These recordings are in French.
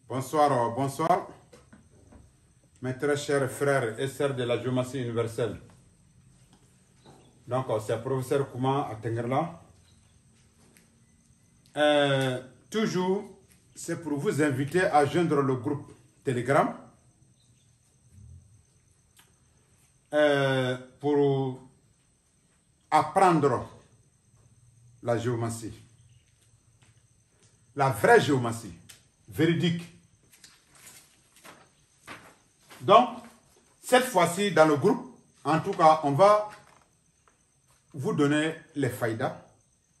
Bonsoir, bonsoir, mes très chers frères et sœurs de la géométrie universelle. Donc, c'est le professeur Kouma à Tengerla. Toujours, c'est pour vous inviter à joindre le groupe Telegram pour apprendre la géométrie. La vraie géométrie, véridique. Donc, cette fois-ci, dans le groupe, en tout cas, on va vous donner les faïdas,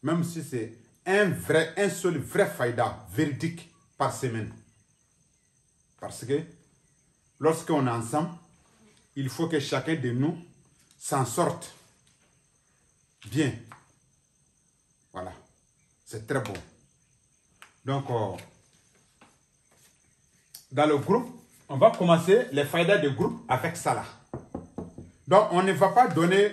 même si c'est un seul vrai faïda véridique par semaine. Parce que lorsqu'on est ensemble, il faut que chacun de nous s'en sorte bien. Voilà, c'est très bon. Donc, dans le groupe, on va commencer les faïdas de groupe avec Salah. Donc, on ne va pas donner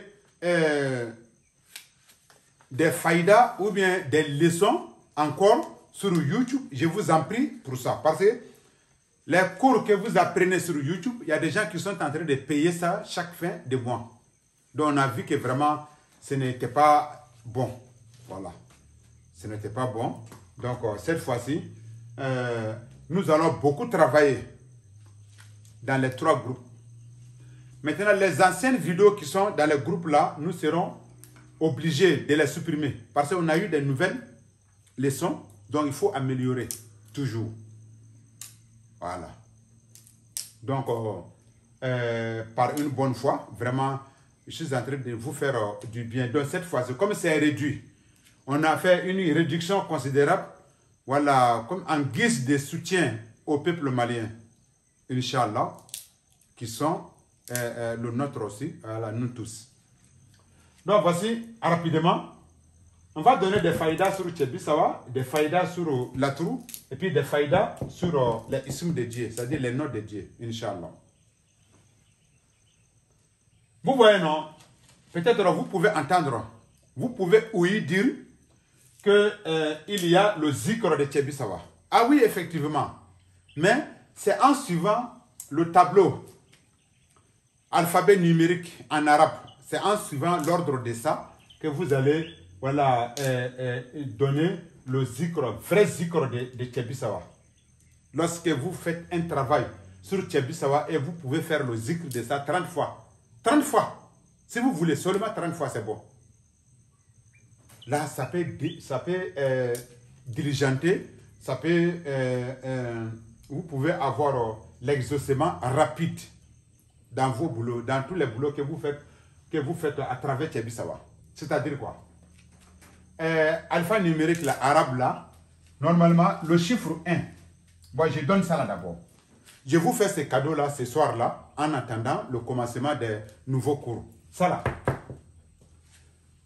des faïdas ou bien des leçons encore sur YouTube. Je vous en prie pour ça. Parce que les cours que vous apprenez sur YouTube, il y a des gens qui sont en train de payer ça chaque fin de mois. Donc, on a vu que vraiment, ce n'était pas bon. Voilà. Ce n'était pas bon. Donc, cette fois-ci, nous allons beaucoup travailler dans les 3 groupes. Maintenant, les anciennes vidéos qui sont dans les groupes là, nous serons obligés de les supprimer. Parce qu'on a eu des nouvelles leçons, donc il faut améliorer toujours. Voilà. Donc, par une bonne fois, vraiment, je suis en train de vous faire du bien. Donc, cette fois-ci, comme c'est réduit, on a fait une réduction considérable, voilà, comme en guise de soutien au peuple malien. Inch'Allah, qui sont le nôtre aussi, nous tous. Donc voici, rapidement, on va donner des faïdas sur Tchèbi-Sawa, des faïdas sur Latrou, et puis des faïdas sur les isms de Dieu, c'est-à-dire les noms de Dieu, Inch'Allah. Vous voyez, non? Peut-être vous pouvez entendre, vous pouvez ouïr dire qu'il y a le zikr de Tchèbi-Sawa. Ah oui, effectivement, mais c'est en suivant le tableau alphabet numérique en arabe. C'est en suivant l'ordre de ça que vous allez voilà, donner le zikr, vrai zikr de Tchèbi-Sawa. Lorsque vous faites un travail sur Tchèbi-Sawa et vous pouvez faire le zikr de ça 30 fois. 30 fois. Si vous voulez, seulement 30 fois, c'est bon. Là, ça peut diligenter, ça peut... vous pouvez avoir l'exaucement rapide dans vos boulots, dans tous les boulots que vous faites à travers Tchèbi-Sawa. C'est-à-dire quoi? Alpha numérique, là, arabe, là, normalement, le chiffre 1. Bon, je donne ça là d'abord. Je vous fais ce cadeau-là, ce soir-là, en attendant le commencement des nouveaux cours. Ça là.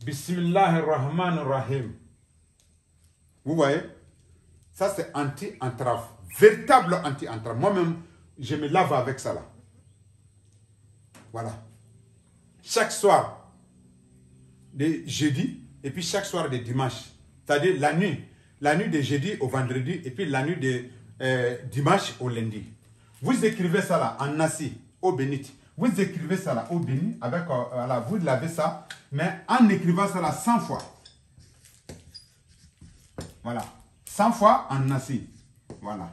Bismillahirrahmanirrahim. Vous voyez? Ça, c'est anti-entrave. Véritable anti-entrave. Moi-même, je me lave avec ça là. Voilà. Chaque soir de jeudi et puis chaque soir de dimanche. C'est-à-dire la nuit de jeudi au vendredi et puis la nuit de dimanche au lundi. Vous écrivez ça là en nasi, eau bénite. Vous écrivez ça là, eau bénite, avec, voilà, vous lavez ça, mais en écrivant ça là 100 fois. Voilà. 100 fois en nasi. Voilà.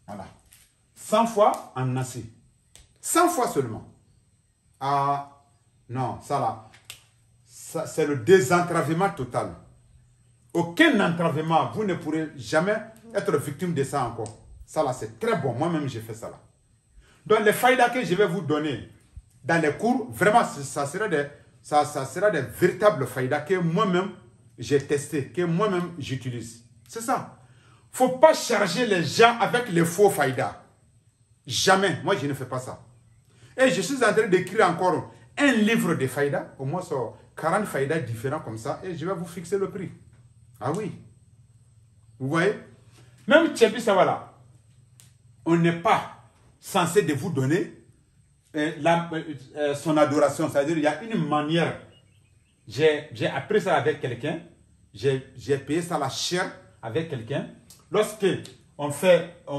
Voilà. 100 fois en nasi. 100 fois seulement. Ah, non, ça là, c'est le désentravement total. Aucun entravement, vous ne pourrez jamais être victime de ça encore. Ça là, c'est très bon. Moi-même, j'ai fait ça là. Donc, les faïdas que je vais vous donner dans les cours, vraiment, ça sera des véritables faïdas que moi-même, j'ai testé, que moi-même, j'utilise. C'est ça. Il ne faut pas charger les gens avec les faux faïdas. Jamais. Moi, je ne fais pas ça. Et je suis en train d'écrire encore un livre de faïdas, au moins sur 40 faïdas différents comme ça, et je vais vous fixer le prix. Ah oui. Vous voyez? Même Tchèbi-Sawa là, on n'est pas censé de vous donner son adoration. C'est-à-dire, il y a une manière. J'ai appris ça avec quelqu'un. J'ai payé ça la chair avec quelqu'un Lorsque on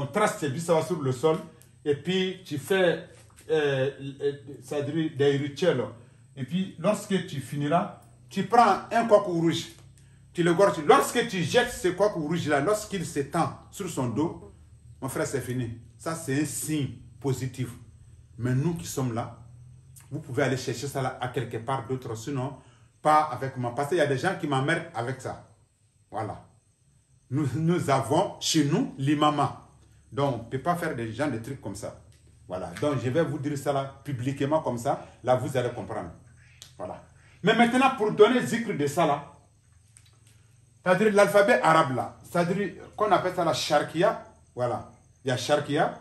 trace tes bisawa sur le sol, et puis tu fais des rituels, et puis lorsque tu finiras, tu prends un coq rouge, tu le gorges. Lorsque tu jettes ce coq rouge là, lorsqu'il s'étend sur son dos, mon frère, c'est fini. Ça, c'est un signe positif. Mais nous qui sommes là, vous pouvez aller chercher ça là à quelque part d'autre, sinon pas avec moi. Parce qu'il y a des gens qui m'emmerdent avec ça. Voilà. Nous avons chez nous l'imama. Donc, on ne peut pas faire des gens des trucs comme ça. Voilà. Donc, je vais vous dire ça là publiquement comme ça. Là, vous allez comprendre. Voilà. Mais maintenant, pour donner zikr de ça là, c'est-à-dire l'alphabet arabe là, c'est-à-dire qu'on appelle ça la sharkia. Voilà. Il y a sharkia.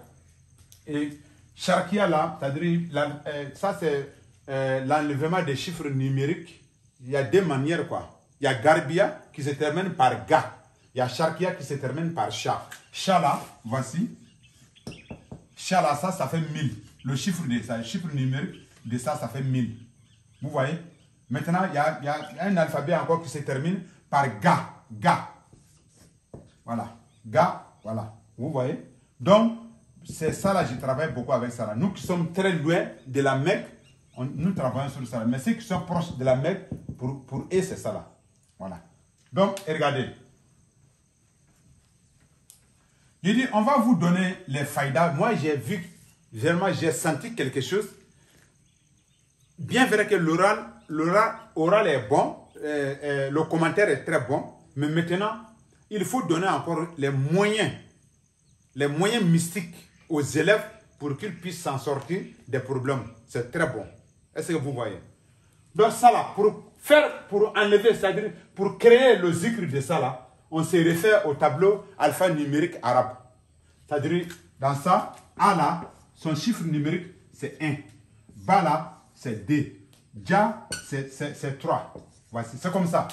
Et sharkia là, c'est-à-dire, ça c'est l'enlèvement des chiffres numériques. Il y a deux manières quoi. Il y a garbia qui se termine par ga. Il y a sharkia qui se termine par sha. Sha là, voici. Sha là, ça fait 1000. Le chiffre numérique de ça, ça fait 1000. Vous voyez? Maintenant, il y a un alphabet encore qui se termine par ga. Ga. Voilà. Ga, voilà. Vous voyez? Donc, c'est ça là, je travaille beaucoup avec ça là. Nous qui sommes très loin de la Mecque, nous travaillons sur ça là. Mais ceux qui sont proches de la Mecque, pour eux, c'est ça là. Voilà. Donc, regardez. Je dis, on va vous donner les faïdas. Moi, j'ai vu, vraiment, j'ai senti quelque chose. Bien vrai que l'oral est bon, le commentaire est très bon, mais maintenant, il faut donner encore les moyens mystiques aux élèves pour qu'ils puissent s'en sortir des problèmes. C'est très bon. Est-ce que vous voyez? Donc ça là, pour enlever, c'est-à-dire pour créer le zikr de ça là, on se réfère au tableau alphanumérique arabe. C'est-à-dire, dans ça, A là, son chiffre numérique, c'est 1. Ba là, c'est 2. Ja, c'est 3. Voici, c'est comme ça.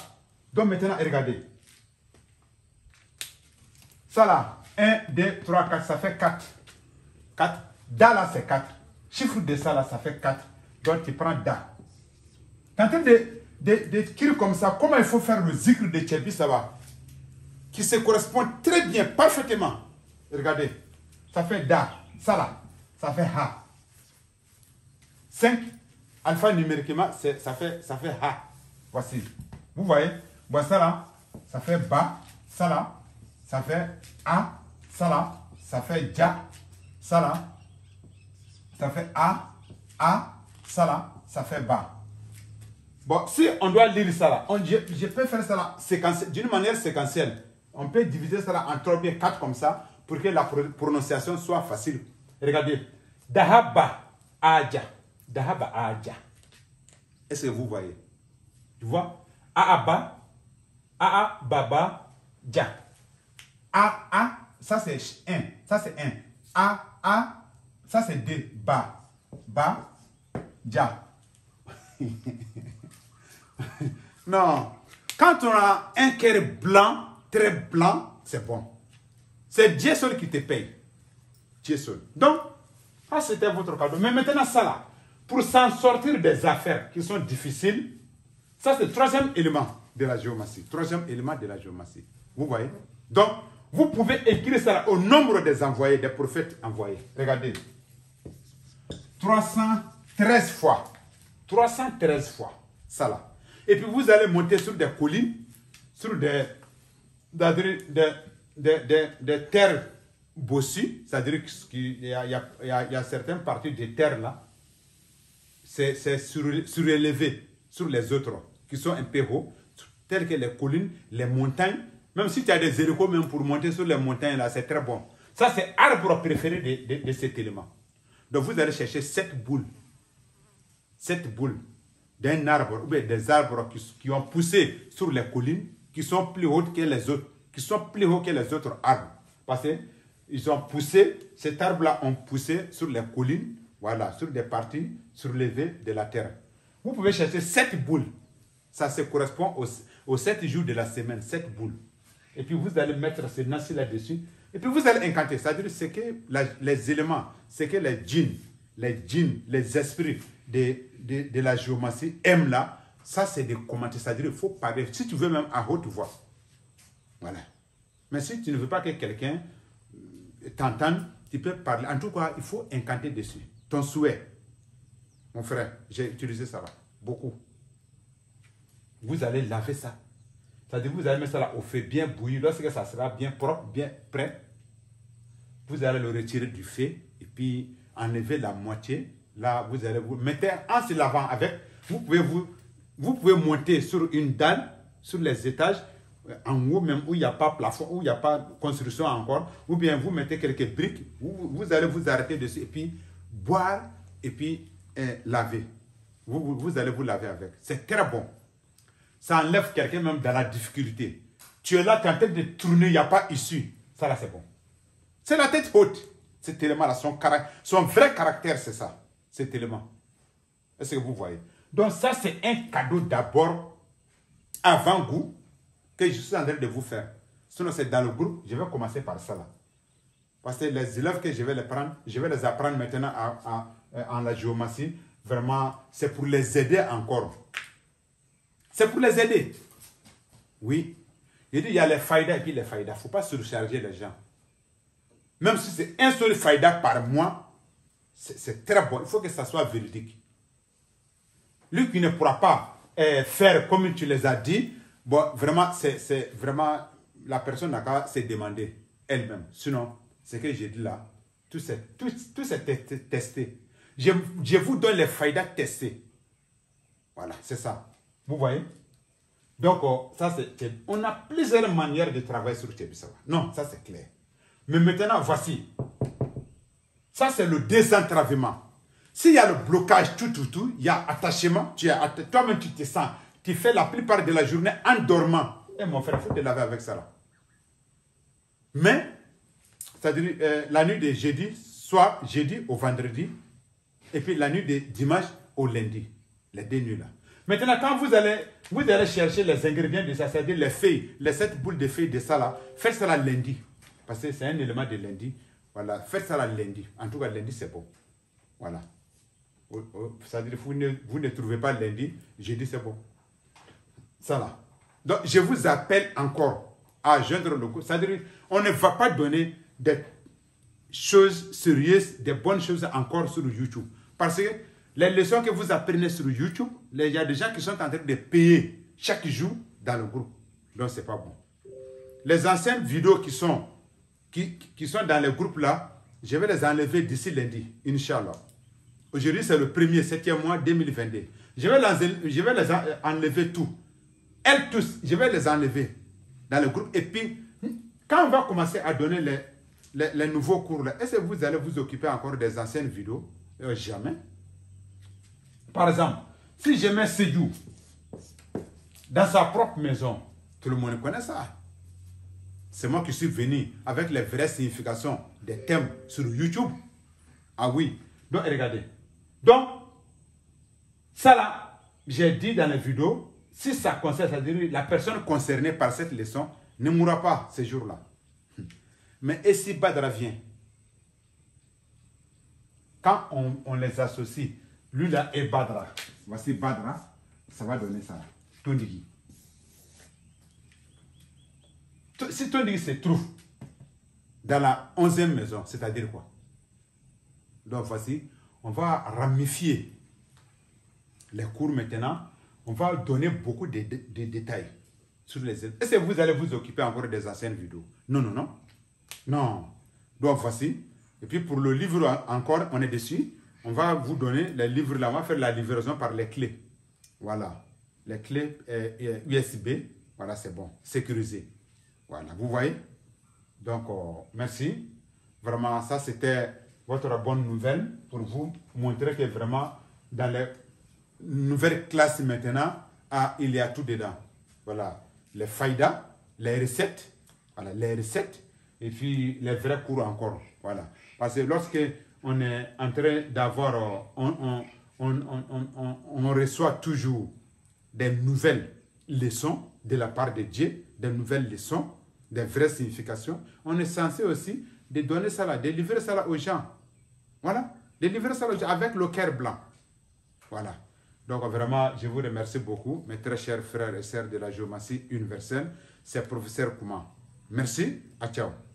Donc maintenant, regardez. Ça là, 1, 2, 3, 4, ça fait 4. 4. Da là, c'est 4. Chiffre de ça là, ça fait 4. Donc tu prends Da. Tu es en train d'écrire comme ça, comment il faut faire le zikr de Tchebi Saba, qui se correspond très bien, parfaitement. Regardez, ça fait Da. Ça là, ça fait Ha. 5, alphanumériquement, ça fait Ha. Voici. Vous voyez? Bon, ça là, ça fait Ba. Ça là, ça fait A. Ça là, ça fait Ja. Ça là, ça fait A. Ça là, ça fait Ba. Bon, si on doit lire ça là, je peux faire ça là d'une manière séquentielle. On peut diviser ça là en 3 bien 4 comme ça pour que la prononciation soit facile. Regardez. Dahaba Aja. Dahaba Aja. Est-ce que vous voyez? Tu vois? Aaba. Baba. Ja. Ça c'est 1. Ça c'est 1. Ça c'est 2. Ba. Ja. Non. Quand on a un cœur blanc, très blanc, c'est bon. C'est Dieu seul qui te paye. Dieu seul. Donc, ça c'était votre cadeau. Mais maintenant, ça là, pour s'en sortir des affaires qui sont difficiles, ça c'est le 3e élément de la géomatie. 3e élément de la géomatie. Vous voyez? Donc, vous pouvez écrire ça là, au nombre des envoyés, des prophètes envoyés. Regardez. 313 fois. 313 fois. Ça là. Et puis vous allez monter sur des collines, sur des terres bossues, c'est-à-dire qu'il y a certaines parties des terres là, c'est surélevé sur les autres, qui sont un peu hauts, telles que les collines, les montagnes. Même si tu as des hélicos, même pour monter sur les montagnes là, c'est très bon. Ça, c'est l'arbre préféré de cet élément. Donc vous allez chercher 7 boules. 7 boules d'un arbre, ou bien des arbres qui ont poussé sur les collines, qui sont plus hautes que les autres, qui sont plus hauts que les autres arbres. Parce qu'ils ont poussé, cet arbre-là ont poussé sur les collines, voilà, sur des parties surélevées de la terre. Vous pouvez chercher 7 boules. Ça se correspond aux 7 jours de la semaine, 7 boules. Et puis vous allez mettre ce nasi là-dessus. Et puis vous allez incanter. C'est-à-dire ce que les éléments, ce que les djinns, les esprits de la géomatie aiment là, ça c'est des commentaires. C'est-à-dire il faut parler, si tu veux même à haute voix. Voilà. Mais si tu ne veux pas que quelqu'un t'entende, tu peux parler. En tout cas, il faut incanter dessus. Ton souhait. Mon frère, j'ai utilisé ça là. Beaucoup. Vous allez laver ça. C'est-à-dire vous allez mettre ça là au feu bien bouilli. Lorsque ça sera bien propre, bien prêt, vous allez le retirer du feu et puis enlever la moitié. Là, vous allez vous mettre en se lavant avec. Vous pouvez monter sur une dalle, sur les étages, en haut même où il n'y a pas plafond, où il n'y a pas construction encore, ou bien vous mettez quelques briques, vous allez vous arrêter dessus et puis boire et puis laver. Vous allez vous laver avec. C'est très bon. Ça enlève quelqu'un même dans la difficulté. Tu es là, tu es en train de tourner, il n'y a pas issue. Ça là, c'est bon. C'est la tête haute. Cet élément-là, son vrai caractère, c'est ça. Cet élément. Est-ce que vous voyez? Donc ça, c'est un cadeau d'abord, avant-goût, que je suis en train de vous faire. Sinon, c'est dans le groupe. Je vais commencer par ça là. Parce que les élèves que je vais les prendre, je vais les apprendre maintenant en la géométrie. Vraiment, c'est pour les aider encore. C'est pour les aider. Oui. Il dit, il y a les faïdas et puis les faïdas. Il ne faut pas surcharger les gens. Même si c'est un seul faïda par mois, c'est très bon. Il faut que ça soit véridique. Lui qui ne pourra pas faire comme tu les as dit, bon, vraiment, c'est vraiment, la personne n'a qu'à se demander elle-même. Sinon, ce que j'ai dit là, tout c'est testé. Je vous donne les faïdas testés. Voilà, c'est ça. Vous voyez? Donc, ça c'est... On a plusieurs manières de travailler sur Tchebisawa. Non, ça c'est clair. Mais maintenant, voici. Ça c'est le désentravement. S'il y a le blocage, tout, il y a attachement, toi-même tu te sens, tu fais la plupart de la journée en dormant. Et mon frère, il faut te laver avec ça là. Mais, c'est-à-dire la nuit de jeudi, soit jeudi au vendredi, et puis la nuit de dimanche au lundi. Les 2 nuits là. Maintenant, quand vous allez chercher les ingrédients de ça, c'est-à-dire les feuilles, les 7 boules de feuilles de ça là, faites ça là lundi. Parce que c'est un élément de lundi. Voilà, faites ça là lundi. En tout cas, lundi c'est bon. Voilà. C'est-à-dire vous ne trouvez pas lundi, jeudi c'est bon. Ça là. Donc, je vous appelle encore à joindre le groupe. C'est-à-dire, on ne va pas donner des choses sérieuses, des bonnes choses encore sur YouTube. Parce que les leçons que vous apprenez sur YouTube, il y a des gens qui sont en train de payer chaque jour dans le groupe. Donc, ce n'est pas bon. Les anciennes vidéos qui sont dans le groupe là, je vais les enlever d'ici lundi, Inch'Allah. Aujourd'hui, c'est le 1er, 7e mois 2022. Je vais les enlever tout. Elles tous, je vais les enlever dans le groupe. Et puis, quand on va commencer à donner les nouveaux cours là, est-ce que vous allez vous occuper encore des anciennes vidéos? Jamais. Par exemple, si je mets Sédou dans sa propre maison, tout le monde connaît ça. C'est moi qui suis venu avec les vraies significations des thèmes sur YouTube. Ah oui. Donc, regardez. Donc, ça là, j'ai dit dans la vidéo, si ça concerne, c'est-à-dire la personne concernée par cette leçon ne mourra pas ce jour-là. Mais et si Badra vient, quand on les associe, lui là est Badra. Voici Badra, ça va donner ça. Tondigi. Si Tondigi se trouve dans la 11e maison, c'est-à-dire quoi? Donc voici, on va ramifier les cours maintenant. On va donner beaucoup de détails sur les... Est-ce que vous allez vous occuper encore des anciennes vidéos? Non, non, non. Non. Donc voici. Et puis pour le livre encore, on est dessus. On va vous donner les livres là. On va faire la livraison par les clés. Voilà. Les clés USB. Voilà, c'est bon. Sécurisé. Voilà. Vous voyez? Donc, merci. Vraiment, ça c'était votre bonne nouvelle pour vous montrer que vraiment dans les nouvelles classes maintenant, il y a tout dedans. Voilà. Les faïdas, les recettes. Voilà, les recettes. Et puis les vrais cours encore. Voilà. Parce que lorsque on est en train d'avoir, on reçoit toujours des nouvelles leçons de la part de Dieu, des nouvelles leçons, des vraies significations. On est censé aussi de donner ça là, de livrer ça là aux gens. Voilà. De livrer ça aux gens avec le cœur blanc. Voilà. Donc vraiment, je vous remercie beaucoup, mes très chers frères et sœurs de la géométrie universelle. C'est professeur Kouma. Merci, à ciao.